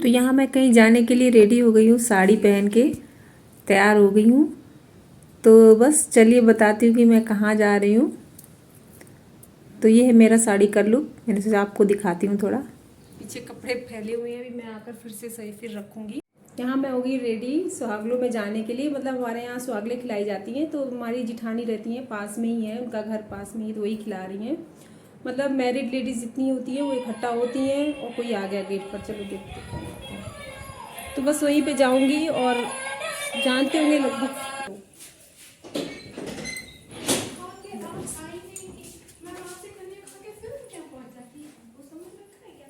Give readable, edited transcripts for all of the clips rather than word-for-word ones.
तो यहाँ मैं कहीं जाने के लिए रेडी हो गई हूँ, साड़ी पहन के तैयार हो गई हूँ। तो बस चलिए बताती हूँ कि मैं कहाँ जा रही हूँ। तो ये है मेरा साड़ी का लुक। मैंने सोचा आपको दिखाती हूँ थोड़ा। पीछे कपड़े फैले हुए हैं, अभी मैं आकर फिर से सही फिर रखूँगी। यहाँ मैं हो गई रेडी सुहागलों में जाने के लिए। मतलब हमारे यहाँ सुहागलें खिलाई जाती हैं, तो हमारी जिठानी रहती हैं, पास में ही है, उनका घर पास में ही, तो वही खिला रही हैं। मतलब मैरिड लेडीज़ जितनी होती हैं वो इकट्ठा होती हैं और कोई आ गया गेट पर। चलो देखते हैं। तो बस वहीं पे जाऊंगी और जानते होंगे लगभग।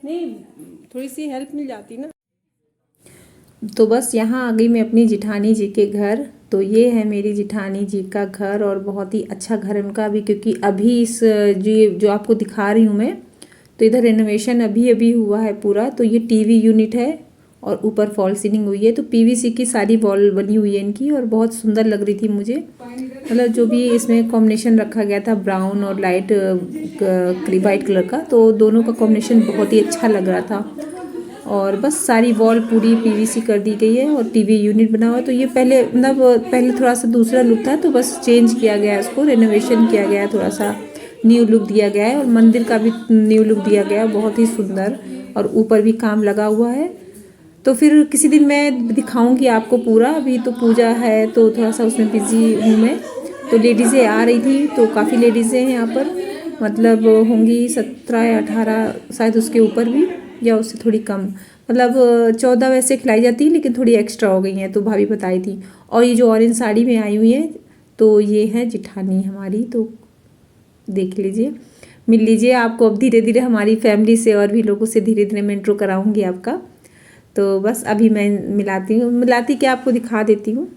नहीं, थोड़ी सी हेल्प मिल जाती ना। तो बस यहाँ आ गई मैं अपनी जिठानी जी के घर। तो ये है मेरी जिठानी जी का घर और बहुत ही अच्छा घर है उनका भी, क्योंकि अभी इस जो आपको दिखा रही हूँ मैं, तो इधर रेनोवेशन अभी अभी हुआ है पूरा। तो ये टीवी यूनिट है और ऊपर फॉल सीलिंग हुई है। तो पीवीसी की सारी वॉल बनी हुई है इनकी और बहुत सुंदर लग रही थी मुझे। मतलब जो भी इसमें कॉम्बिनेशन रखा गया था ब्राउन और लाइट वाइट कलर का, तो दोनों का कॉम्बिनेशन बहुत ही अच्छा लग रहा था। और बस सारी वॉल पूरी पीवीसी कर दी गई है और टीवी यूनिट बना हुआ है। तो ये पहले थोड़ा सा दूसरा लुक था, तो बस चेंज किया गया है, उसको रेनोवेशन किया गया है, थोड़ा सा न्यू लुक दिया गया है और मंदिर का भी न्यू लुक दिया गया है, बहुत ही सुंदर। और ऊपर भी काम लगा हुआ है। तो फिर किसी दिन मैं दिखाऊंगी आपको पूरा। अभी तो पूजा है तो थोड़ा सा उसमें बिजी हूँ मैं। तो लेडीज़ें आ रही थी, तो काफ़ी लेडीज़ें हैं यहाँ पर। मतलब होंगी 17 या 18, शायद उसके ऊपर भी या उससे थोड़ी कम। मतलब 14 वैसे खिलाई जाती है, लेकिन थोड़ी एक्स्ट्रा हो गई हैं, तो भाभी बताई थी। और ये जो ऑरेंज साड़ी में आई हुई है, तो ये है जिठानी हमारी। तो देख लीजिए, मिल लीजिए। आपको अब धीरे धीरे हमारी फैमिली से और भी लोगों से धीरे धीरे मैं इंट्रो कराऊंगी आपका। तो बस अभी मैं मिलाती क्या आपको दिखा देती हूँ।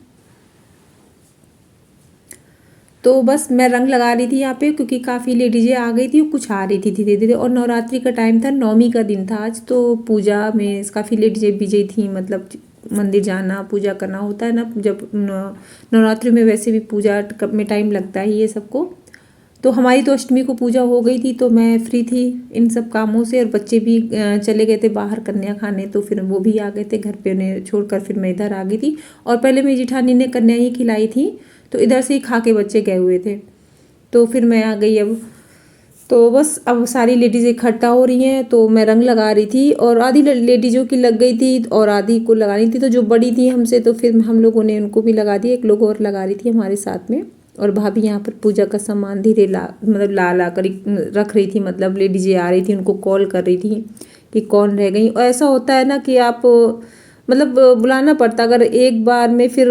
तो बस मैं रंग लगा रही थी यहाँ पे, क्योंकि काफ़ी लेडीजें आ गई थी, कुछ आ रही थी धीरे धीरे। और नवरात्रि का टाइम था, नवमी का दिन था आज। तो पूजा में काफ़ी लेडीजें बिजी थी। मतलब मंदिर जाना, पूजा करना होता है ना, जब नवरात्रि में वैसे भी पूजा में टाइम लगता ही है सबको। तो हमारी तो अष्टमी को पूजा हो गई थी, तो मैं फ्री थी इन सब कामों से। और बच्चे भी चले गए थे बाहर कन्या खाने, तो फिर वो भी आ गए थे घर पे, उन्हें छोड़कर फिर मैं इधर आ गई थी। और पहले मेरी जिठानी ने कन्या ही खिलाई थी, तो इधर से ही खा के बच्चे गए हुए थे। तो फिर मैं आ गई अब। तो बस अब सारी लेडीज़ इकट्ठा हो रही हैं, तो मैं रंग लगा रही थी। और आधी लेडीज़ों की लग गई थी और आधी को लगानी थी। तो जो बड़ी थी हमसे, तो फिर हम लोगों ने उनको भी लगा दी। एक लोग और लगा रही थी हमारे साथ में। और भाभी यहाँ पर पूजा का सामान धीरे ला कर रख रही थी। मतलब लेडीज़ें आ रही थी, उनको कॉल कर रही थी कि कौन रह गई। और ऐसा होता है ना कि आप मतलब बुलाना पड़ता अगर एक बार में, फिर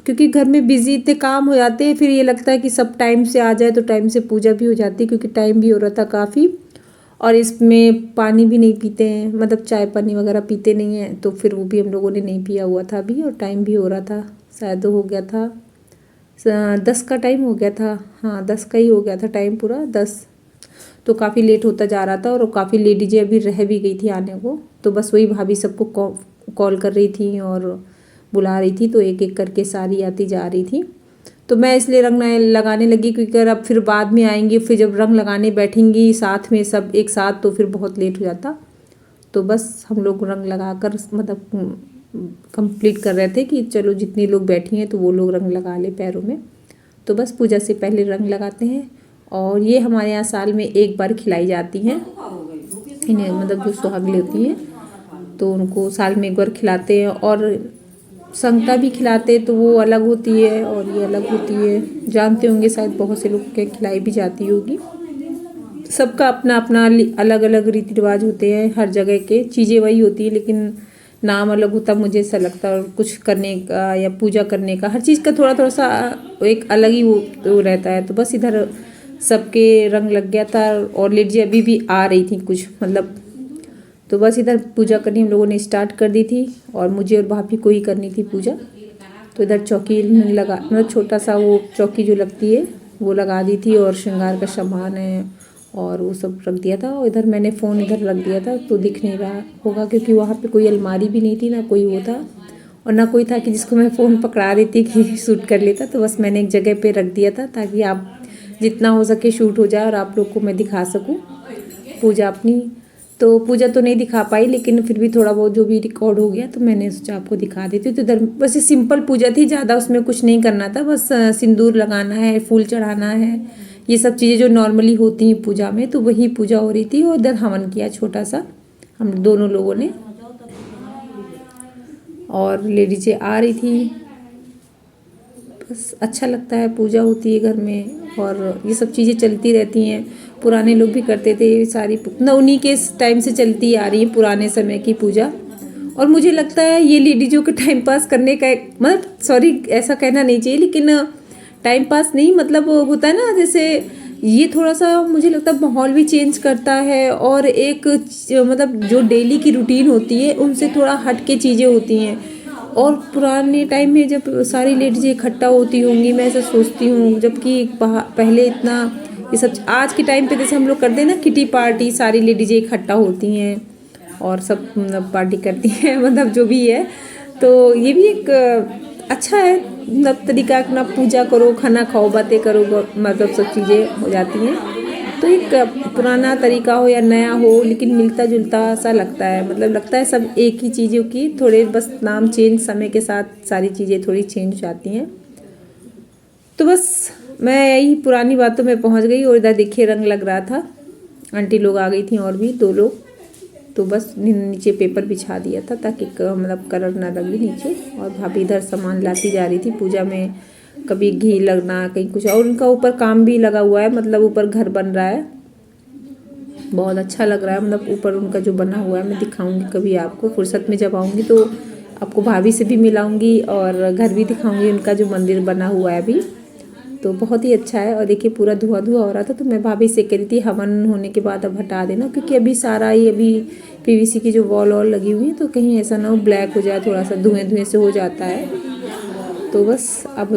क्योंकि घर में बिजी इतने काम हो जाते हैं, फिर ये लगता है कि सब टाइम से आ जाए तो टाइम से पूजा भी हो जाती है, क्योंकि टाइम भी हो रहा था काफ़ी। और इसमें पानी भी नहीं पीते हैं, मतलब चाय पानी वगैरह पीते नहीं हैं, तो फिर वो भी हम लोगों ने नहीं पिया हुआ था अभी। और टाइम भी हो रहा था, शायद हो गया था 10 का टाइम हो गया था। हाँ, 10 का ही हो गया था टाइम पूरा, 10। तो काफ़ी लेट होता जा रहा था और काफ़ी लेडीजें अभी रह भी गई थी आने को। तो बस वही भाभी सबको कॉल कर रही थी और बुला रही थी, तो एक एक करके सारी आती जा रही थी। तो मैं इसलिए रंग लगाने लगी, क्योंकि अगर अब फिर बाद में आएंगी, फिर जब रंग लगाने बैठेंगी साथ में सब एक साथ, तो फिर बहुत लेट हो जाता। तो बस हम लोग रंग लगाकर मतलब कंप्लीट कर रहे थे कि चलो जितनी लोग बैठी हैं तो वो लोग रंग लगा ले पैरों में। तो बस पूजा से पहले रंग लगाते हैं। और ये हमारे यहाँ साल में एक बार खिलाई जाती हैं इन्हें, मतलब जो सुहागली होती हैं तो उनको साल में एक बार खिलाते हैं। और संगता भी खिलाते, तो वो अलग होती है और ये अलग होती है। जानते होंगे शायद, बहुत से लोग के खिलाई भी जाती होगी। सबका अपना अपना अलग अलग रीति रिवाज होते हैं, हर जगह के चीज़ें वही होती है, लेकिन नाम अलग होता मुझे ऐसा लगता है। और कुछ करने का या पूजा करने का, हर चीज़ का थोड़ा थोड़ा सा एक अलग ही वो रहता है। तो बस इधर सबके रंग लग गया था और लेडीज अभी भी आ रही थी कुछ, मतलब। तो बस इधर पूजा करनी हम लोगों ने स्टार्ट कर दी थी और मुझे और भाभी को ही करनी थी पूजा। तो इधर चौकी लगा, मतलब छोटा सा वो चौकी जो लगती है वो लगा दी थी, और श्रृंगार का सामान है और वो सब रख दिया था। और इधर मैंने फ़ोन इधर रख दिया था, तो दिख नहीं रहा होगा क्योंकि वहाँ पे कोई अलमारी भी नहीं थी, ना कोई वो था और ना कोई था कि जिसको मैं फ़ोन पकड़ा देती कि शूट कर लेता। तो बस मैंने एक जगह पे रख दिया था, ताकि आप जितना हो सके शूट हो जाए और आप लोग को मैं दिखा सकूँ पूजा अपनी। तो पूजा तो नहीं दिखा पाई, लेकिन फिर भी थोड़ा बहुत जो भी रिकॉर्ड हो गया तो मैंने सोचा आपको दिखा देती हूँ। तो इधर बस ये सिंपल पूजा थी, ज़्यादा उसमें कुछ नहीं करना था, बस सिंदूर लगाना है, फूल चढ़ाना है, ये सब चीज़ें जो नॉर्मली होती हैं पूजा में, तो वही पूजा हो रही थी। और इधर हवन किया छोटा सा हम दोनों लोगों ने, और लेडीजें आ रही थी। बस अच्छा लगता है, पूजा होती है घर में और ये सब चीज़ें चलती रहती हैं। पुराने लोग भी करते थे ये सारी, ना उन्हीं के टाइम से चलती आ रही है पुराने समय की पूजा। और मुझे लगता है ये लेडीजों के टाइम पास करने का एक, मतलब सॉरी ऐसा कहना नहीं चाहिए, लेकिन टाइम पास नहीं, मतलब होता है ना, जैसे ये थोड़ा सा मुझे लगता है माहौल भी चेंज करता है, और एक मतलब जो डेली की रूटीन होती है उनसे थोड़ा हट के चीज़ें होती हैं। और पुराने टाइम में जब सारी लेडीज़ इकट्ठा होती होंगी, मैं ऐसा सोचती हूँ, जबकि पहले इतना ये सब आज के टाइम पे जैसे हम लोग करते हैं ना किटी पार्टी, सारी लेडीज़ें इकट्ठा होती हैं और सब मतलब पार्टी करती हैं मतलब जो भी है, तो ये भी एक अच्छा है मतलब तरीका, अपना पूजा करो, खाना खाओ, बातें करो, मतलब सब चीज़ें हो जाती हैं। तो एक पुराना तरीका हो या नया हो, लेकिन मिलता जुलता सा लगता है, मतलब लगता है सब एक ही चीज़ों की, थोड़े बस नाम चेंज, समय के साथ सारी चीज़ें थोड़ी चेंज हो जाती हैं। तो बस मैं यही पुरानी बातों में पहुंच गई, और इधर देखिए रंग लग रहा था, आंटी लोग आ गई थी और भी 2 लोग, तो बस नीचे पेपर बिछा दिया था ताकि मतलब कलर ना लगे नीचे। और भाभी इधर सामान लाती जा रही थी पूजा में, कभी घी लगना, कहीं कुछ, और उनका ऊपर काम भी लगा हुआ है, मतलब ऊपर घर बन रहा है, बहुत अच्छा लग रहा है, मतलब ऊपर उनका जो बना हुआ है। मैं दिखाऊंगी कभी आपको, फुर्सत में जब आऊँगी तो आपको भाभी से भी मिलाऊंगी और घर भी दिखाऊंगी उनका जो मंदिर बना हुआ है अभी, तो बहुत ही अच्छा है। और देखिए पूरा धुआं धुआं हो रहा था, तो मैं भाभी से कह रही थी हवन होने के बाद अब हटा देना, क्योंकि अभी सारा ही अभी पीवीसी की जो वॉल वॉल लगी हुई है, तो कहीं ऐसा ना हो ब्लैक हो जाए, थोड़ा सा धुएं धुएं से हो जाता है। तो बस अब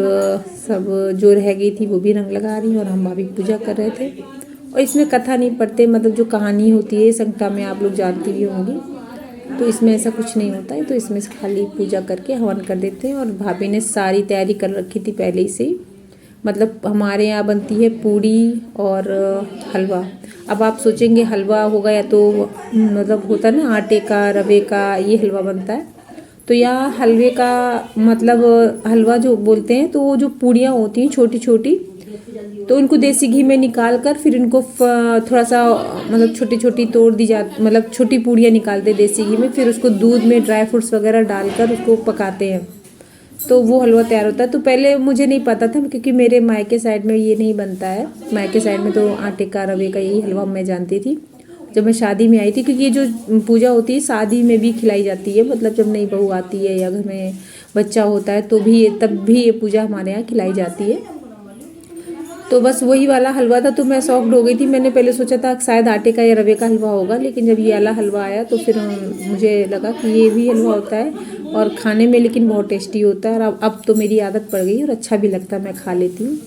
सब जो रह गई थी वो भी रंग लगा रही और हम भाभी पूजा कर रहे थे। और इसमें कथा नहीं पढ़ते, मतलब जो कहानी होती है संकटा में, आप लोग जानती भी होंगी, तो इसमें ऐसा कुछ नहीं होता है, तो इसमें से खाली पूजा करके हवन कर देते हैं। और भाभी ने सारी तैयारी कर रखी थी पहले ही से, मतलब हमारे यहाँ बनती है पूड़ी और हलवा। अब आप सोचेंगे हलवा होगा या तो मतलब होता है ना आटे का, रवे का, ये हलवा बनता है, तो यहाँ हलवे का मतलब हलवा जो बोलते हैं, तो वो जो पूड़ियाँ होती हैं छोटी छोटी, तो उनको देसी घी में निकाल कर फिर इनको थोड़ा सा मतलब छोटी छोटी तोड़ दी जाती, मतलब छोटी पूड़ियाँ निकालते देसी घी में, फिर उसको दूध में ड्राई फ्रूट्स वगैरह डालकर उसको पकाते हैं, तो वो हलवा तैयार होता है। तो पहले मुझे नहीं पता था, क्योंकि मेरे मायके साइड में ये नहीं बनता है, मायके साइड में तो आटे का, रवे का यही हलवा मैं जानती थी जब मैं शादी में आई थी, क्योंकि ये जो पूजा होती है शादी में भी खिलाई जाती है, मतलब जब नई बहू आती है या घर में बच्चा होता है तो भी तब भी ये पूजा हमारे यहाँ खिलाई जाती है। तो बस वही वाला हलवा था, तो मैं शॉक्ड हो गई थी, मैंने पहले सोचा था शायद आटे का या रवे का हलवा होगा, लेकिन जब ये वाला हलवा आया तो फिर मुझे लगा कि ये भी हलवा होता है, और खाने में लेकिन बहुत टेस्टी होता है। और अब तो मेरी आदत पड़ गई और अच्छा भी लगता है, मैं खा लेती हूँ।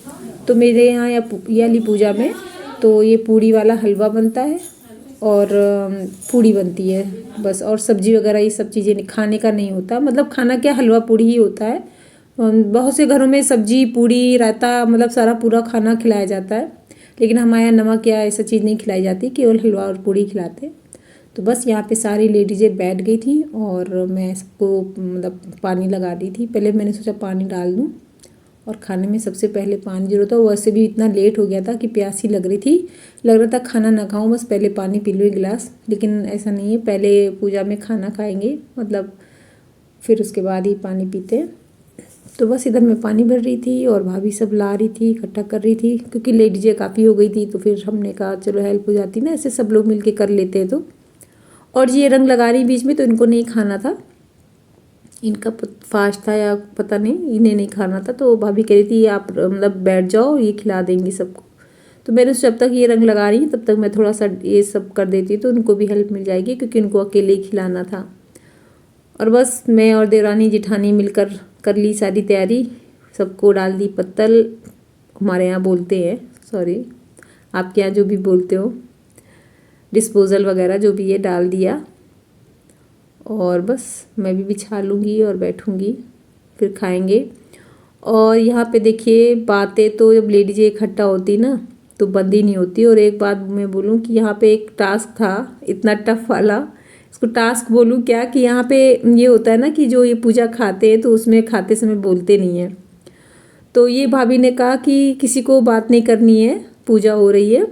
तो मेरे यहाँ या ये वाली पूजा में तो ये पूड़ी वाला हलवा बनता है और पूड़ी बनती है बस, और सब्जी वगैरह ये सब चीज़ें खाने का नहीं होता, मतलब खाना क्या, हलवा पूड़ी ही होता है। बहुत से घरों में सब्जी, पूड़ी, रायता, मतलब सारा पूरा खाना खिलाया जाता है, लेकिन हमारे यहाँ नमक या ऐसा चीज़ नहीं खिलाई जाती, केवल हलवा और पूड़ी खिलाते। तो बस यहाँ पे सारी लेडीज़ें बैठ गई थी और मैं सबको मतलब पानी लगा दी थी। पहले मैंने सोचा पानी डाल दूँ, और खाने में सबसे पहले पानी जरूरत है। वैसे भी इतना लेट हो गया था कि प्यासी लग रही थी, लग रहा था खाना ना खाऊं, बस पहले पानी पी लूँ 1 गिलास, लेकिन ऐसा नहीं है, पहले पूजा में खाना खाएंगे, मतलब फिर उसके बाद ही पानी पीते हैं। तो बस इधर मैं पानी भर रही थी और भाभी सब ला रही थी, इकट्ठा कर रही थी, क्योंकि लेडीजें काफ़ी हो गई थी, तो फिर हमने कहा चलो हेल्प हो जाती ना, ऐसे सब लोग मिल के कर लेते हैं तो। और ये रंग लगा रही बीच में, तो इनको नहीं खाना था, इनका फास्ट था या पता नहीं, इन्हें नहीं खाना था, तो भाभी कह रही थी आप मतलब बैठ जाओ, ये खिला देंगी सबको। तो मैंने जब तक ये रंग लगा रही हैं तब तक मैं थोड़ा सा ये सब कर देती, तो उनको भी हेल्प मिल जाएगी, क्योंकि उनको अकेले ही खिलाना था। और बस मैं और देवरानी जिठानी मिलकर कर ली सारी तैयारी, सबको डाल दी पत्तल, हमारे यहाँ बोलते हैं, सॉरी आपके यहाँ जो भी बोलते हो, डिस्पोजल वगैरह जो भी है डाल दिया, और बस मैं भी बिछा लूँगी और बैठूँगी, फिर खाएंगे। और यहाँ पे देखिए बातें, तो जब लेडीजें इकट्ठा होती ना तो बंद ही नहीं होती। और एक बात मैं बोलूँ कि यहाँ पे एक टास्क था इतना टफ वाला, इसको टास्क बोलूँ क्या, कि यहाँ पे ये होता है ना कि जो ये पूजा खाते हैं तो उसमें खाते समय बोलते नहीं हैं। तो ये भाभी ने कहा कि किसी को बात नहीं करनी है, पूजा हो रही है।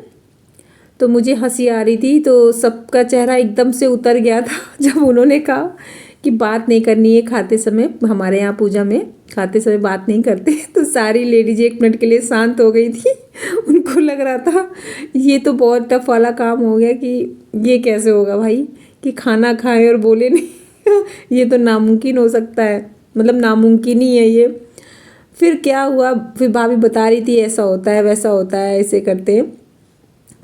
तो मुझे हंसी आ रही थी, तो सबका चेहरा एकदम से उतर गया था जब उन्होंने कहा कि बात नहीं करनी है खाते समय। हमारे यहाँ पूजा में खाते समय बात नहीं करते। तो सारी लेडीज 1 मिनट के लिए शांत हो गई थी। उनको लग रहा था ये तो बहुत टफ वाला काम हो गया, कि ये कैसे होगा भाई कि खाना खाए और बोले नहीं। ये तो नामुमकिन हो सकता है, मतलब नामुमकिन ही है ये। फिर क्या हुआ, फिर भाभी बता रही थी ऐसा होता है वैसा होता है, ऐसे करते हैं।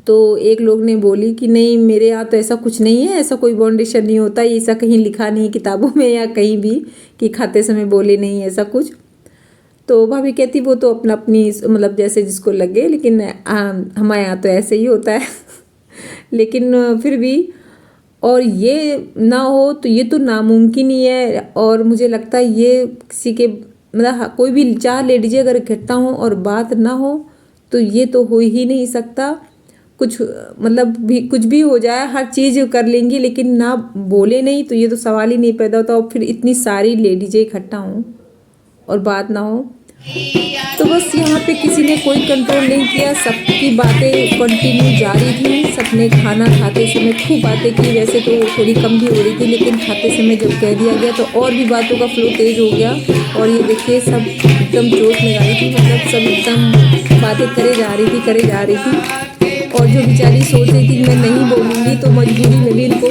तो एक लोग ने बोली कि नहीं मेरे यहाँ तो ऐसा कुछ नहीं है, ऐसा कोई बाउंडेशन नहीं होता, ऐसा कहीं लिखा नहीं किताबों में या कहीं भी कि खाते समय बोले नहीं, ऐसा कुछ। तो भाभी कहती वो तो अपना अपनी मतलब जैसे जिसको लगे, लेकिन हमारे यहाँ तो ऐसे ही होता है। लेकिन फिर भी, और ये ना हो तो ये तो नामुमकिन ही है। और मुझे लगता है ये किसी के मतलब कोई भी 4 लेडीजें अगर इकट्ठा हों और बात ना हो तो ये तो हो ही नहीं सकता। कुछ मतलब भी कुछ भी हो जाए, हर चीज़ कर लेंगी लेकिन ना बोले नहीं तो ये तो सवाल ही नहीं पैदा होता। और फिर इतनी सारी लेडीजें इकट्ठा हों और बात ना हो, तो बस यहाँ पे किसी ने कोई कंट्रोल नहीं किया, सबकी बातें कंटिन्यू जारी थी। सबने खाना खाते समय खूब बातें की, वैसे तो थोड़ी कम भी हो रही थी लेकिन खाते समय जब कह दिया गया तो और भी बातों का फ्लो तेज हो गया। और ये देखिए सब एकदम जोश में गाई थी, मतलब सब एकदम बातें करे जा रही थी। और जो बेचारी सोच रही थी मैं नहीं बोलूँगी, तो मजबूरी में भी इनको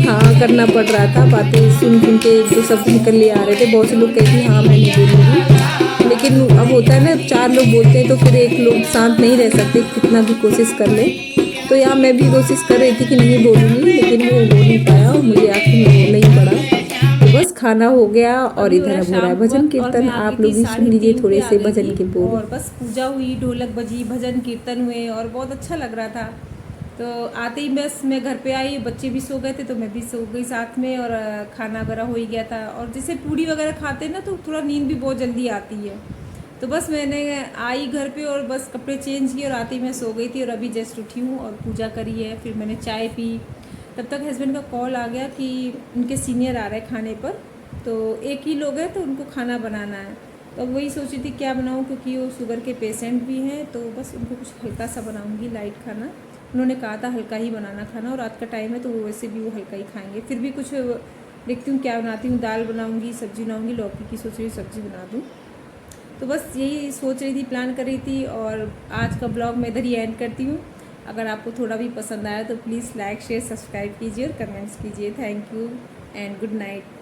हाँ करना पड़ रहा था। बातें सुन सुन के जो शब्द निकल ले आ रहे थे, बहुत से लोग कहते हैं हाँ मैं नहीं बोलूँगी, लेकिन अब होता है ना 4 लोग बोलते हैं तो फिर एक लोग शांत नहीं रह सकते कितना भी कोशिश कर ले। तो यहाँ मैं भी कोशिश कर रही थी कि नहीं बोलूँगी, लेकिन वो हो नहीं पाया और मुझे आखिर में बोलना ही पड़ा। तो बस खाना हो गया और इधर अब हो रहा है भजन कीर्तन। आप लोग भी सुन लीजिए थोड़े से भजन के बोल। और बस पूजा हुई, ढोलक बजी, भजन कीर्तन हुए और बहुत अच्छा लग रहा था। तो आते ही बस मैं घर पे आई, बच्चे भी सो गए थे तो मैं भी सो गई साथ में, और खाना वगैरह हो ही गया था। और जैसे पूड़ी वगैरह खाते हैं ना तो थोड़ा नींद भी बहुत जल्दी आती है। तो बस मैंने आई घर पे और बस कपड़े चेंज किए और आते ही मैं सो गई थी। और अभी जस्ट उठी हूँ और पूजा करी है, फिर मैंने चाय पी। तब तक हस्बैंड का कॉल आ गया कि उनके सीनियर आ रहे हैं खाने पर, तो एक ही लोग हैं तो उनको खाना बनाना है। तो अब वही सोची थी क्या बनाऊँ, क्योंकि वो शुगर के पेशेंट भी हैं, तो बस उनको कुछ हल्का सा बनाऊँगी, लाइट खाना। उन्होंने कहा था हल्का ही बनाना खाना, और रात का टाइम है तो वो वैसे भी वो हल्का ही खाएंगे। फिर भी कुछ देखती हूँ क्या बनाती हूँ, दाल बनाऊँगी, सब्जी बनाऊँगी, लौकी की सोच रही हूँ सब्जी बना दूँ। तो बस यही सोच रही थी, प्लान कर रही थी। और आज का ब्लॉग मैं इधर ही एंड करती हूँ। अगर आपको थोड़ा भी पसंद आया तो प्लीज़ लाइक शेयर सब्सक्राइब कीजिए और कमेंट्स कीजिए। Thank you and good night.